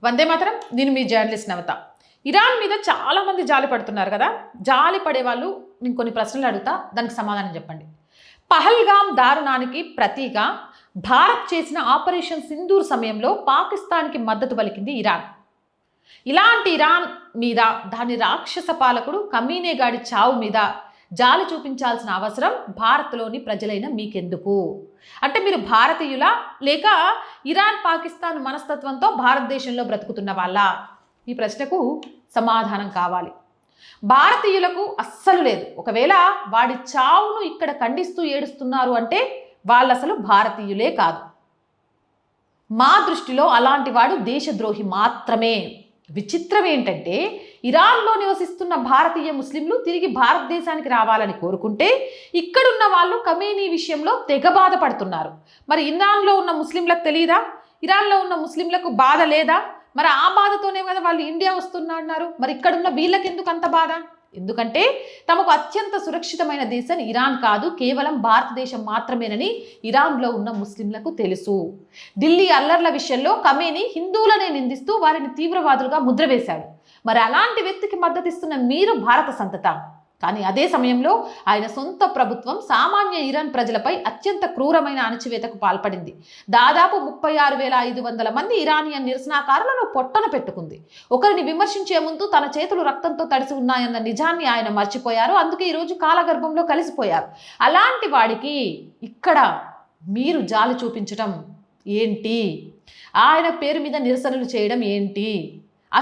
వందే మాతరం. నేను మీ జర్నలిస్ట్ నవత. ఇరాన్ మీద చాలామంది జాలి పడుతున్నారు కదా. జాలి పడే వాళ్ళు నేను కొన్ని ప్రశ్నలు అడుగుతా, దానికి సమాధానం చెప్పండి. పహల్గామ్ దారుణానికి ప్రతిగా భారత్ చేసిన ఆపరేషన్ సింధూర్ సమయంలో పాకిస్తాన్కి మద్దతు పలికింది ఇరాన్. ఇలాంటి ఇరాన్ మీద దాని రాక్షస పాలకుడు కమీనేగాడి చావు మీద జాలి చూపించాల్సిన అవసరం భారత్లోని ప్రజలైన మీకెందుకు? అంటే మీరు భారతీయులా, లేక ఇరాన్ పాకిస్తాన్ మనస్తత్వంతో భారతదేశంలో బ్రతుకుతున్న వాళ్ళ? ఈ ప్రశ్నకు సమాధానం కావాలి. భారతీయులకు అస్సలు లేదు. ఒకవేళ వాడి చావును ఇక్కడ ఖండిస్తూ ఏడుస్తున్నారు అంటే వాళ్ళు అసలు భారతీయులే కాదు. మా దృష్టిలో అలాంటి వాడు దేశద్రోహి మాత్రమే. విచిత్రం ఏంటంటే, ఇరాన్లో నివసిస్తున్న భారతీయ ముస్లింలు తిరిగి భారతదేశానికి రావాలని కోరుకుంటే ఇక్కడున్న వాళ్ళు కమేనీ విషయంలో తెగ బాధపడుతున్నారు. మరి ఇరాన్లో ఉన్న ముస్లింలకు తెలియదా? ఇరాన్లో ఉన్న ముస్లింలకు బాధ లేదా? మరి ఆ బాధతోనే కదా వాళ్ళు ఇండియా వస్తున్నారు. మరి ఇక్కడున్న వీళ్ళకి ఎందుకు అంత బాధ? ఎందుకంటే తమకు అత్యంత సురక్షితమైన దేశం ఇరాన్ కాదు, కేవలం భారతదేశం మాత్రమేనని ఇరాన్లో ఉన్న ముస్లింలకు తెలుసు. ఢిల్లీ అల్లర్ల విషయంలో కమేనీ హిందువులనే నిందిస్తూ వారిని తీవ్రవాదులుగా ముద్ర వేశాడు. మరి అలాంటి వ్యక్తికి మద్దతిస్తున్న మీరు భారత సంతత. కానీ అదే సమయంలో ఆయన సొంత ప్రభుత్వం సామాన్య ఇరాన్ ప్రజలపై అత్యంత క్రూరమైన అణచివేతకు పాల్పడింది. దాదాపు 36,500 మంది ఇరానియన్ నిరసనకారులను పొట్టన పెట్టుకుంది. ఒకరిని విమర్శించే ముందు తన చేతులు రక్తంతో తడిసి ఉన్నాయన్న నిజాన్ని ఆయన మర్చిపోయారు. అందుకే ఈరోజు కాలగర్భంలో కలిసిపోయారు. అలాంటి వాడికి ఇక్కడ మీరు జాలి చూపించడం ఏంటి? ఆయన పేరు మీద నిరసనలు చేయడం ఏంటి?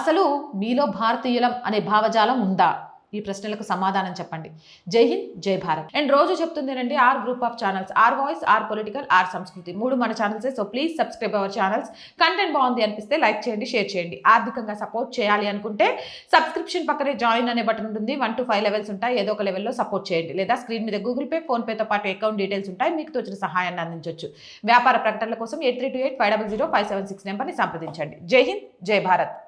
అసలు మీలో భారతీయులం అనే భావజాలం ఉందా? ఈ ప్రశ్నలకు సమాధానం చెప్పండి. జై హింద్, జై భారత్. అండ్ రోజు చెప్తుందేనండి, R group of channels, R voice, R political, R Sanskriti, 3 మన ఛానల్సే. So please subscribe our channels. Content బాగుంది అనిపిస్తే లైక్ చేయండి, షేర్ చేయండి. ఆర్థికంగా సపోర్ట్ చేయాలి అనుకుంటే సబ్స్క్రిప్షన్ పక్కనే జాయిన్ అనే బటన్ ఉంటుంది. 1 to 5 లెవెల్స్ ఉంటాయి. ఏదో ఒక లెవెల్లో సపోర్ట్ చేయండి. లేదా స్క్రీన్ మీద గూగుల్ పే, ఫోన్పేతో పాటు అకౌంట్ డీటెయిల్స్ ఉంటాయి. మీకు తోచిన సహాయాన్ని అందించవచ్చు. వ్యాపార ప్రకటనల కోసం 8328 500 576 నెంబర్ని సంప్రదించండి. జై హింద్, జై భారత్.